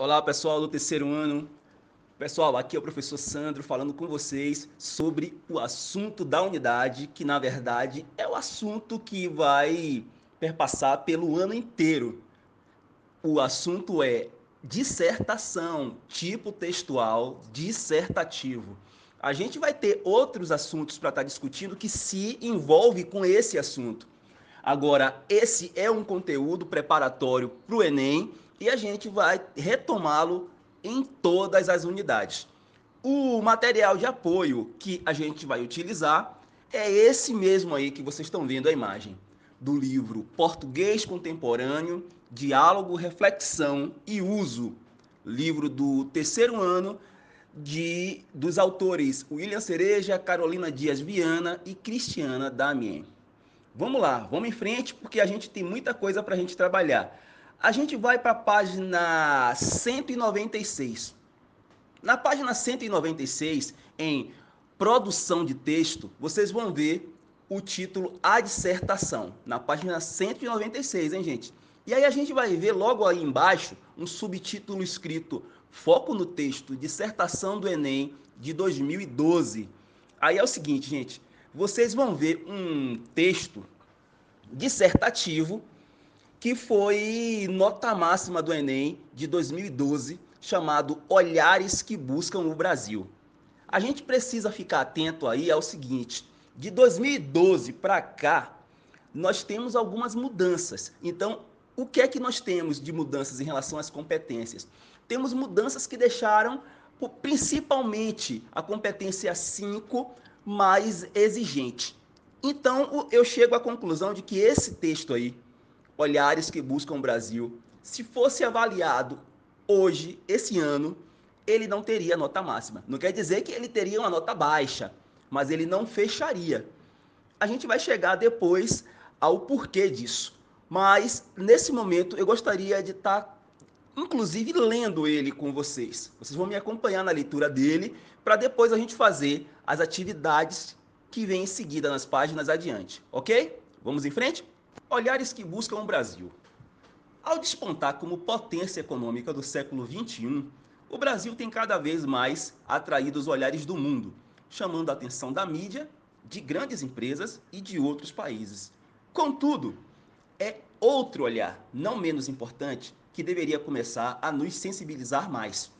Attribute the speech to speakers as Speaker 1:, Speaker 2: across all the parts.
Speaker 1: Olá, pessoal do terceiro ano. Pessoal, aqui é o professor Sandro falando com vocês sobre o assunto da unidade, que na verdade é o assunto que vai perpassar pelo ano inteiro. O assunto é dissertação, tipo textual, dissertativo. A gente vai ter outros assuntos para estar discutindo que se envolve com esse assunto. Agora, esse é um conteúdo preparatório para o Enem e a gente vai retomá-lo em todas as unidades. O material de apoio que a gente vai utilizar é esse mesmo aí que vocês estão vendo a imagem, do livro Português Contemporâneo, Diálogo, Reflexão e Uso, livro do terceiro ano dos autores William Cereja, Carolina Dias Viana e Cristiana Damien. Vamos lá, vamos em frente porque a gente tem muita coisa para a gente trabalhar. A gente vai para a página 196. Na página 196, em produção de texto, vocês vão ver o título A Dissertação. Na página 196, hein, gente? E aí a gente vai ver logo aí embaixo um subtítulo escrito Foco no texto, dissertação do Enem de 2012. Aí é o seguinte, gente, vocês vão ver um texto dissertativo que foi nota máxima do Enem de 2012, chamado Olhares que Buscam o Brasil. A gente precisa ficar atento aí ao seguinte, de 2012 para cá, nós temos algumas mudanças. Então, o que é que nós temos de mudanças em relação às competências? Temos mudanças que deixaram, principalmente, a competência 5 mais exigente. Então, eu chego à conclusão de que esse texto aí, Olhares que Buscam o Brasil, se fosse avaliado hoje, esse ano, ele não teria nota máxima. Não quer dizer que ele teria uma nota baixa, mas ele não fecharia. A gente vai chegar depois ao porquê disso. Mas, nesse momento, eu gostaria de estar, inclusive, lendo ele com vocês. Vocês vão me acompanhar na leitura dele, para depois a gente fazer as atividades que vêm em seguida nas páginas adiante, ok? Vamos em frente? Olhares que Buscam o Brasil. Ao despontar como potência econômica do século XXI, o Brasil tem cada vez mais atraído os olhares do mundo, chamando a atenção da mídia, de grandes empresas e de outros países. Contudo, é outro olhar, não menos importante, que deveria começar a nos sensibilizar mais.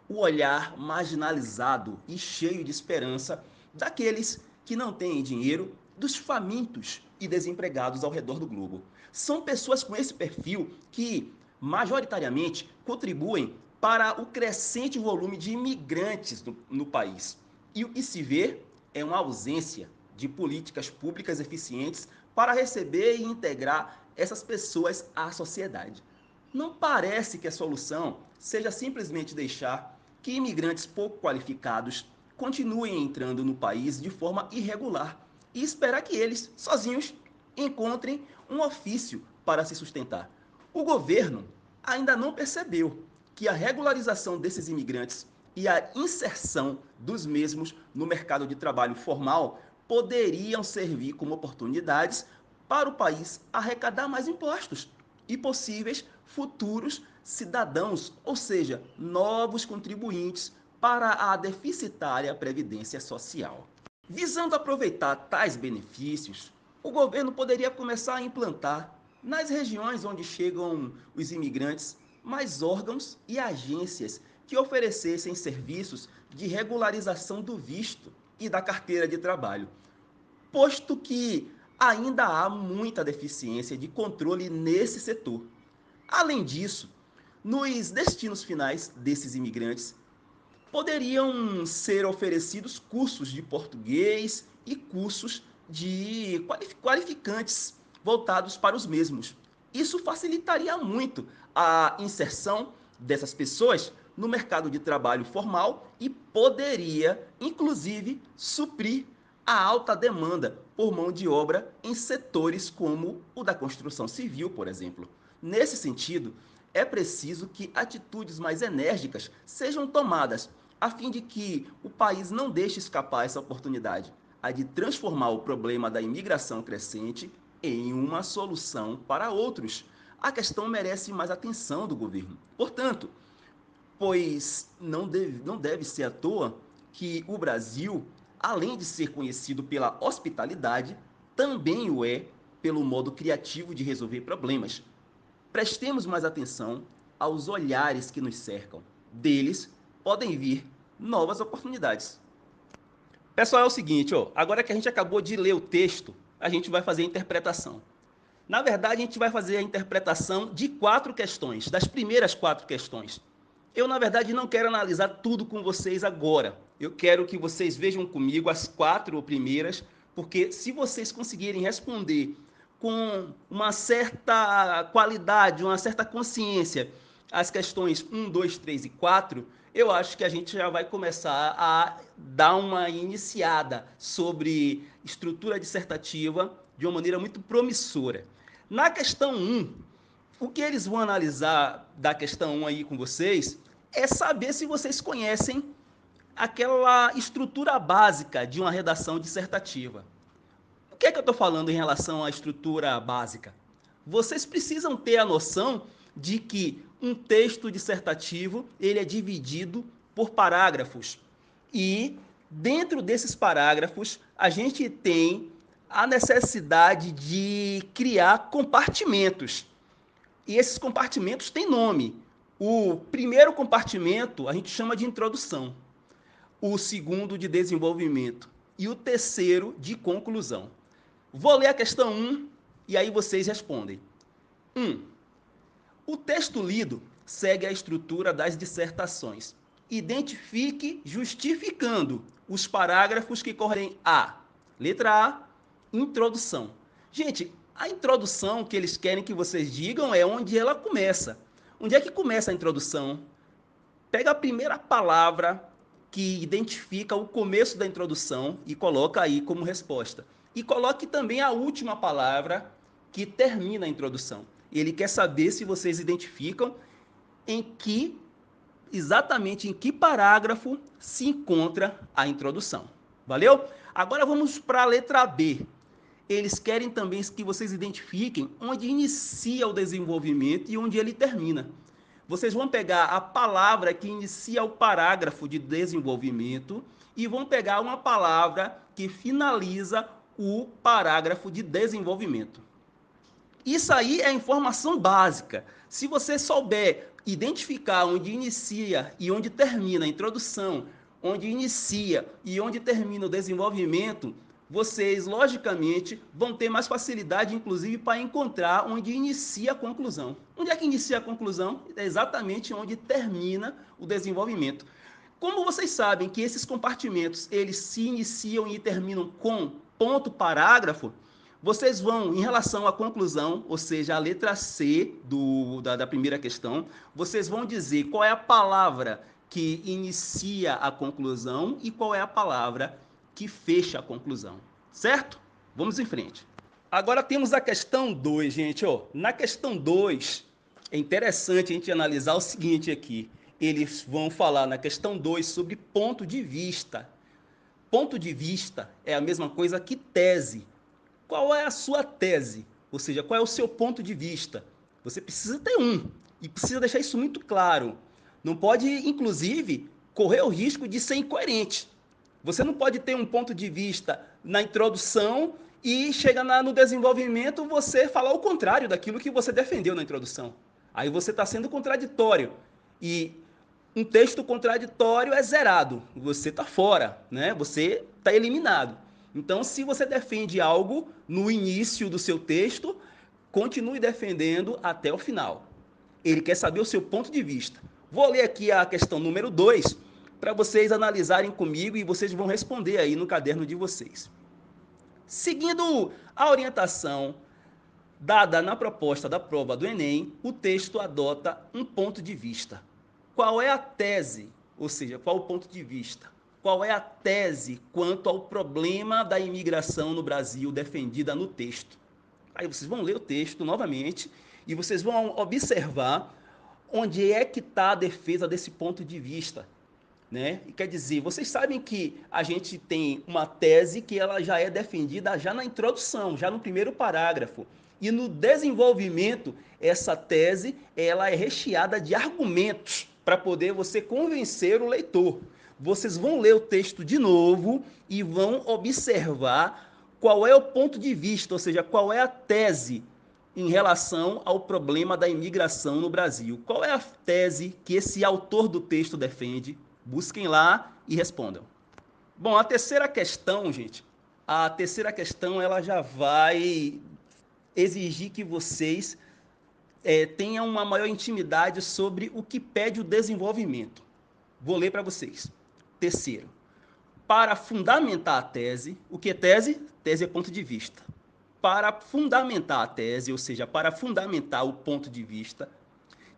Speaker 1: O olhar marginalizado e cheio de esperança daqueles que não têm dinheiro, dos famintos e desempregados ao redor do globo. São pessoas com esse perfil que, majoritariamente, contribuem para o crescente volume de imigrantes no país. E o que se vê é uma ausência de políticas públicas eficientes para receber e integrar essas pessoas à sociedade. Não parece que a solução seja simplesmente deixar que imigrantes pouco qualificados continuem entrando no país de forma irregular e esperar que eles, sozinhos, encontrem um ofício para se sustentar. O governo ainda não percebeu que a regularização desses imigrantes e a inserção dos mesmos no mercado de trabalho formal poderiam servir como oportunidades para o país arrecadar mais impostos e possíveis futuros cidadãos, ou seja, novos contribuintes para a deficitária Previdência Social. Visando aproveitar tais benefícios, o governo poderia começar a implantar, nas regiões onde chegam os imigrantes, mais órgãos e agências que oferecessem serviços de regularização do visto e da carteira de trabalho, posto que ainda há muita deficiência de controle nesse setor. Além disso, nos destinos finais desses imigrantes, poderiam ser oferecidos cursos de português e cursos de qualificantes voltados para os mesmos. Isso facilitaria muito a inserção dessas pessoas no mercado de trabalho formal e poderia, inclusive, suprir a alta demanda por mão de obra em setores como o da construção civil, por exemplo. Nesse sentido, é preciso que atitudes mais enérgicas sejam tomadas a fim de que o país não deixe escapar essa oportunidade, a de transformar o problema da imigração crescente em uma solução para outros. A questão merece mais atenção do governo. Portanto, pois não deve ser à toa que o Brasil, além de ser conhecido pela hospitalidade, também o é pelo modo criativo de resolver problemas. Prestemos mais atenção aos olhares que nos cercam. Deles podem vir novas oportunidades. Pessoal, é o seguinte, ó, agora que a gente acabou de ler o texto, a gente vai fazer a interpretação. Na verdade, a gente vai fazer a interpretação de 4 questões, das primeiras 4 questões. Eu, na verdade, não quero analisar tudo com vocês agora. Eu quero que vocês vejam comigo as 4 primeiras, porque se vocês conseguirem responder com uma certa qualidade, uma certa consciência, as questões 1, 2, 3 e 4, eu acho que a gente já vai começar a dar uma iniciada sobre estrutura dissertativa de uma maneira muito promissora. Na questão 1, o que eles vão analisar da questão 1 aí com vocês é saber se vocês conhecem aquela estrutura básica de uma redação dissertativa. O que é que eu estou falando em relação à estrutura básica? Vocês precisam ter a noção de que um texto dissertativo ele é dividido por parágrafos. E dentro desses parágrafos, a gente tem a necessidade de criar compartimentos. E esses compartimentos têm nome. O primeiro compartimento a gente chama de introdução, o segundo de desenvolvimento e o terceiro de conclusão. Vou ler a questão 1 e aí vocês respondem. 1. O texto lido segue a estrutura das dissertações. Identifique justificando os parágrafos que correm a. Letra A, introdução. Gente, a introdução que eles querem que vocês digam é onde ela começa. Onde é que começa a introdução? Pega a primeira palavra que identifica o começo da introdução e coloca aí como resposta. E coloque também a última palavra que termina a introdução. Ele quer saber se vocês identificam exatamente em que parágrafo se encontra a introdução. Valeu? Agora vamos para a letra B. Eles querem também que vocês identifiquem onde inicia o desenvolvimento e onde ele termina. Vocês vão pegar a palavra que inicia o parágrafo de desenvolvimento e vão pegar uma palavra que finaliza o parágrafo de desenvolvimento. Isso aí é informação básica. Se você souber identificar onde inicia e onde termina a introdução, onde inicia e onde termina o desenvolvimento, vocês, logicamente, vão ter mais facilidade, inclusive, para encontrar onde inicia a conclusão. Onde é que inicia a conclusão? É exatamente onde termina o desenvolvimento. Como vocês sabem que esses compartimentos, eles se iniciam e terminam com ponto parágrafo, vocês vão, em relação à conclusão, ou seja, a letra C da primeira questão, vocês vão dizer qual é a palavra que inicia a conclusão e qual é a palavra que fecha a conclusão, certo? Vamos em frente. Agora temos a questão 2, gente. Ó. Na questão 2, é interessante a gente analisar o seguinte aqui. Eles vão falar na questão 2 sobre ponto de vista. Ponto de vista é a mesma coisa que tese. Qual é a sua tese? Ou seja, qual é o seu ponto de vista? Você precisa ter um e precisa deixar isso muito claro. Não pode, inclusive, correr o risco de ser incoerente. Você não pode ter um ponto de vista na introdução e chegar no desenvolvimento você falar o contrário daquilo que você defendeu na introdução. Aí você está sendo contraditório. E um texto contraditório é zerado. Você está fora, né? Você está eliminado. Então, se você defende algo no início do seu texto, continue defendendo até o final. Ele quer saber o seu ponto de vista. Vou ler aqui a questão número 2 para vocês analisarem comigo e vocês vão responder aí no caderno de vocês. Seguindo a orientação dada na proposta da prova do Enem, o texto adota um ponto de vista. Qual é a tese? Ou seja, qual o ponto de vista? Qual é a tese quanto ao problema da imigração no Brasil defendida no texto? Aí vocês vão ler o texto novamente e vocês vão observar onde é que está a defesa desse ponto de vista. Né? E quer dizer, vocês sabem que a gente tem uma tese que ela já é defendida já na introdução, já no primeiro parágrafo. E no desenvolvimento, essa tese ela é recheada de argumentos. para poder você convencer o leitor. Vocês vão ler o texto de novo e vão observar qual é o ponto de vista, ou seja, qual é a tese em relação ao problema da imigração no Brasil. Qual é a tese que esse autor do texto defende? Busquem lá e respondam. Bom, a terceira questão, gente, a terceira questão ela já vai exigir que vocês tenham uma maior intimidade sobre o que pede o desenvolvimento. Vou ler para vocês. Terceiro, para fundamentar a tese, o que é tese? Tese é ponto de vista. Para fundamentar a tese, ou seja, para fundamentar o ponto de vista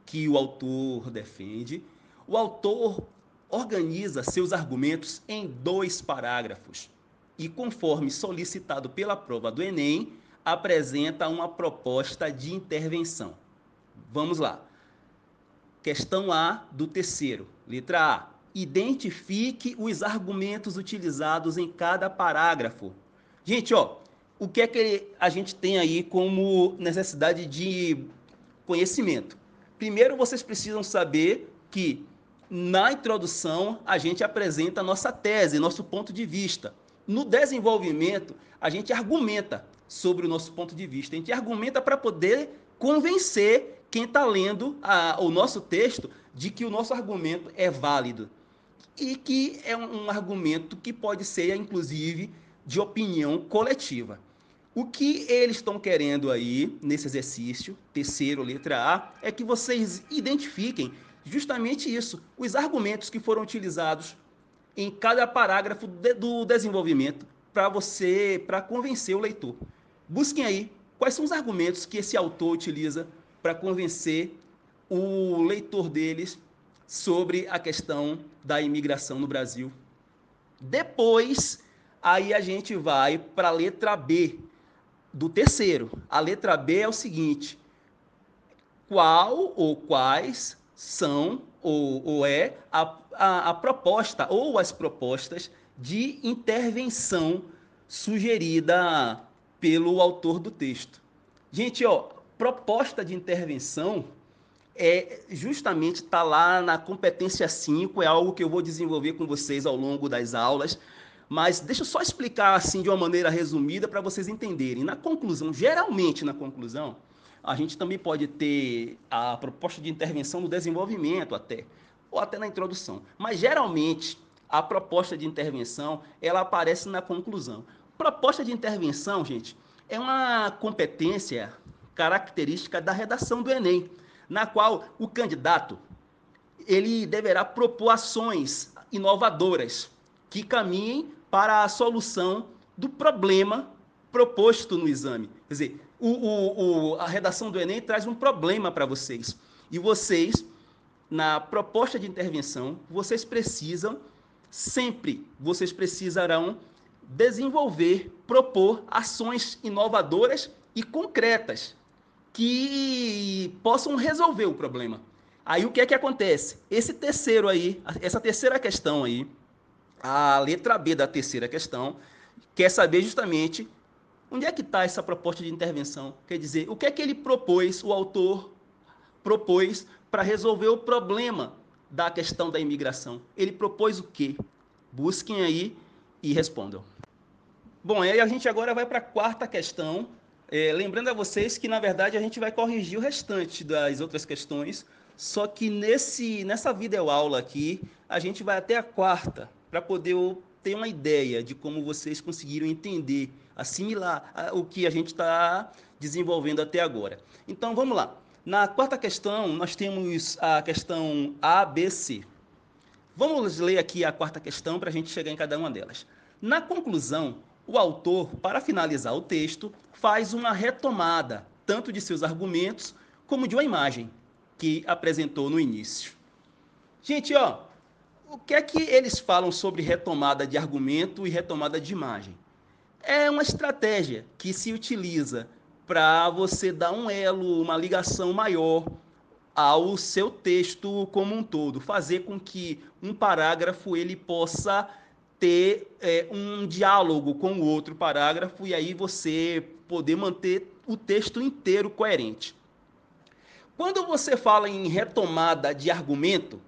Speaker 1: que o autor defende, o autor organiza seus argumentos em 2 parágrafos e, conforme solicitado pela prova do Enem, apresenta uma proposta de intervenção. Vamos lá. Questão A do terceiro. Letra A. Identifique os argumentos utilizados em cada parágrafo. Gente, o que é que a gente tem aí como necessidade de conhecimento? Primeiro, vocês precisam saber que na introdução a gente apresenta a nossa tese, nosso ponto de vista. No desenvolvimento, a gente argumenta sobre o nosso ponto de vista. A gente argumenta para poder convencer quem está lendo o nosso texto de que o nosso argumento é válido e que é um argumento que pode ser, inclusive, de opinião coletiva. O que eles estão querendo aí, nesse exercício, terceiro, letra A, é que vocês identifiquem justamente isso, os argumentos que foram utilizados em cada parágrafo do desenvolvimento para convencer o leitor. Busquem aí quais são os argumentos que esse autor utiliza para convencer o leitor deles sobre a questão da imigração no Brasil. Depois, aí a gente vai para a letra B do terceiro. A letra B é o seguinte: qual ou quais são ou é a proposta ou as propostas de intervenção sugerida pelo autor do texto. Gente, proposta de intervenção justamente está lá na competência 5, é algo que eu vou desenvolver com vocês ao longo das aulas, mas deixa eu só explicar assim de uma maneira resumida para vocês entenderem. Na conclusão, geralmente na conclusão, a gente também pode ter a proposta de intervenção no desenvolvimento até, ou até na introdução, mas geralmente a proposta de intervenção ela aparece na conclusão. Proposta de intervenção, gente, é uma competência característica da redação do Enem, na qual o candidato ele deverá propor ações inovadoras que caminhem para a solução do problema proposto no exame. Quer dizer, a redação do Enem traz um problema para vocês. E vocês, na proposta de intervenção, vocês precisarão desenvolver, propor ações inovadoras e concretas que possam resolver o problema. Aí o que é que acontece? Essa terceira questão aí, a letra B da terceira questão, quer saber justamente onde é que está essa proposta de intervenção. Quer dizer, o que é que ele propôs, o autor propôs para resolver o problema da questão da imigração. Ele propôs o quê? Busquem aí e respondam. Bom, aí a gente agora vai para a quarta questão. Lembrando a vocês que, na verdade, a gente vai corrigir o restante das outras questões, só que nessa videoaula aqui, a gente vai até a quarta, para poder ter uma ideia de como vocês conseguiram entender, assimilar o que a gente está desenvolvendo até agora. Então, vamos lá. Na quarta questão, nós temos a questão A, B, C. Vamos ler aqui a quarta questão para a gente chegar em cada uma delas. Na conclusão, o autor, para finalizar o texto, faz uma retomada, tanto de seus argumentos, como de uma imagem que apresentou no início. Gente, o que é que eles falam sobre retomada de argumento e retomada de imagem? É uma estratégia que se utiliza para você dar um elo, uma ligação maior ao seu texto como um todo, fazer com que um parágrafo ele possa ter um diálogo com o outro parágrafo e aí você poder manter o texto inteiro coerente. Quando você fala em retomada de argumento,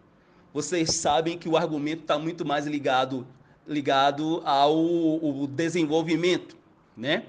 Speaker 1: vocês sabem que o argumento está muito mais ligado ao desenvolvimento, né?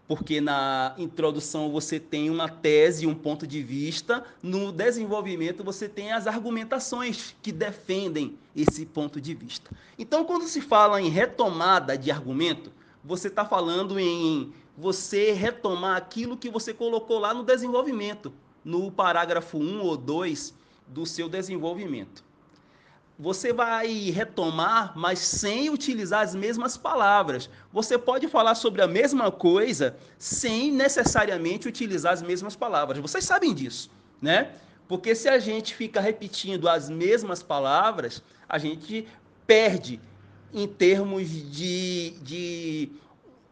Speaker 1: Porque na introdução você tem uma tese, um ponto de vista, no desenvolvimento você tem as argumentações que defendem esse ponto de vista. Então, quando se fala em retomada de argumento, você está falando em você retomar aquilo que você colocou lá no desenvolvimento, no parágrafo 1 ou 2 do seu desenvolvimento. Você vai retomar, mas sem utilizar as mesmas palavras. Você pode falar sobre a mesma coisa sem necessariamente utilizar as mesmas palavras. Vocês sabem disso, né? Porque se a gente fica repetindo as mesmas palavras, a gente perde em termos de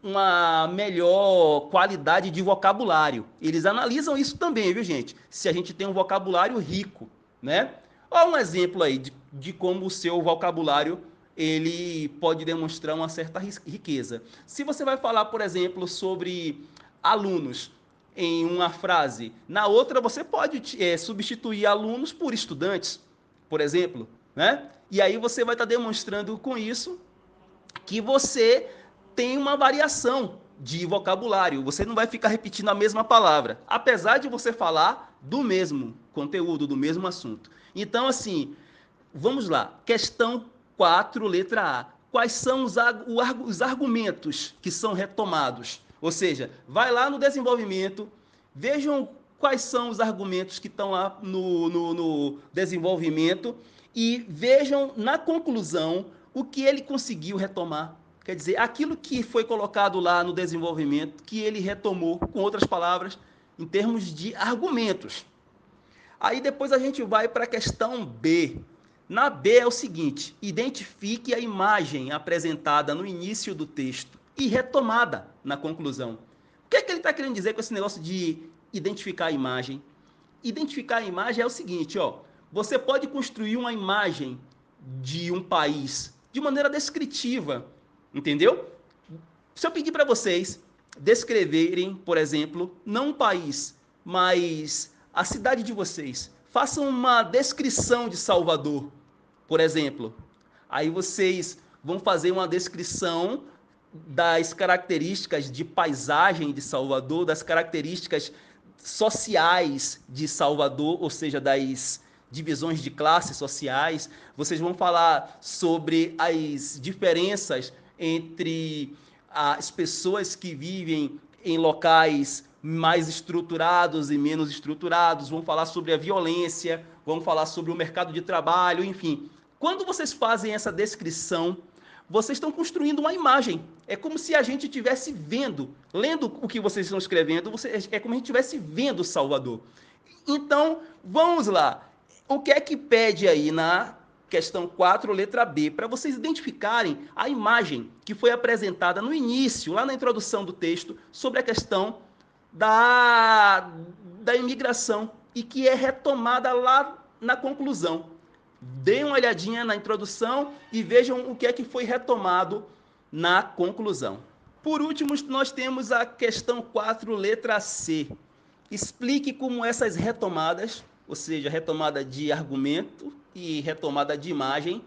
Speaker 1: uma melhor qualidade de vocabulário. Eles analisam isso também, viu, gente? Se a gente tem um vocabulário rico, né? Olha um exemplo aí de como o seu vocabulário ele pode demonstrar uma certa riqueza. Se você vai falar, por exemplo, sobre alunos em uma frase, na outra você pode substituir alunos por estudantes, por exemplo, né? E aí você vai estar demonstrando com isso que você tem uma variação de vocabulário. Você não vai ficar repetindo a mesma palavra, apesar de você falar do mesmo conteúdo, do mesmo assunto. Então, assim, vamos lá. Questão 4, letra A. Quais são os argumentos que são retomados? Ou seja, vai lá no desenvolvimento, vejam quais são os argumentos que estão lá no desenvolvimento e vejam na conclusão o que ele conseguiu retomar. Quer dizer, aquilo que foi colocado lá no desenvolvimento, que ele retomou, com outras palavras, em termos de argumentos. Aí depois a gente vai para a questão B. Na B é o seguinte: identifique a imagem apresentada no início do texto e retomada na conclusão. O que é que ele está querendo dizer com esse negócio de identificar a imagem? Identificar a imagem é o seguinte, ó, você pode construir uma imagem de um país de maneira descritiva, entendeu? Se eu pedir para vocês descreverem, por exemplo, não um país, mas a cidade de vocês, façam uma descrição de Salvador, por exemplo. Aí vocês vão fazer uma descrição das características de paisagem de Salvador, das características sociais de Salvador, ou seja, das divisões de classes sociais. Vocês vão falar sobre as diferenças entre as pessoas que vivem em locais mais estruturados e menos estruturados, vão falar sobre a violência, vão falar sobre o mercado de trabalho, enfim. Quando vocês fazem essa descrição, vocês estão construindo uma imagem. É como se a gente estivesse vendo, lendo o que vocês estão escrevendo, é como se a gente estivesse vendo Salvador. Então, vamos lá. O que é que pede aí na questão 4, letra B, para vocês identificarem a imagem que foi apresentada no início, lá na introdução do texto, sobre a questão da imigração e que é retomada lá na conclusão. Deem uma olhadinha na introdução e vejam o que é que foi retomado na conclusão. Por último, nós temos a questão 4, letra C. Explique como essas retomadas, ou seja, retomada de argumento e retomada de imagem,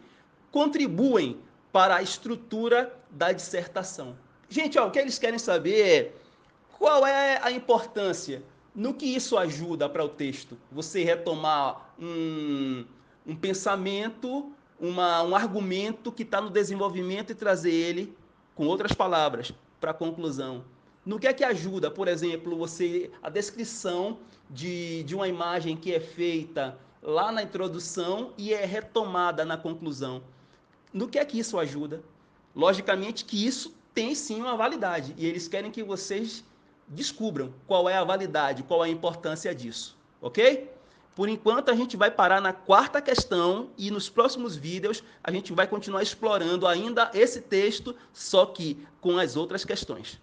Speaker 1: contribuem para a estrutura da dissertação. Gente, ó, o que eles querem saber é qual é a importância, no que isso ajuda para o texto. Você retomar um pensamento, um argumento que está no desenvolvimento e trazer ele, com outras palavras, para a conclusão. No que é que ajuda, por exemplo, a descrição de uma imagem que é feita lá na introdução e é retomada na conclusão? No que é que isso ajuda? Logicamente que isso tem sim uma validade e eles querem que vocês descubram qual é a validade, qual é a importância disso, ok? Por enquanto, a gente vai parar na 4ª questão e nos próximos vídeos a gente vai continuar explorando ainda esse texto, só que com as outras questões.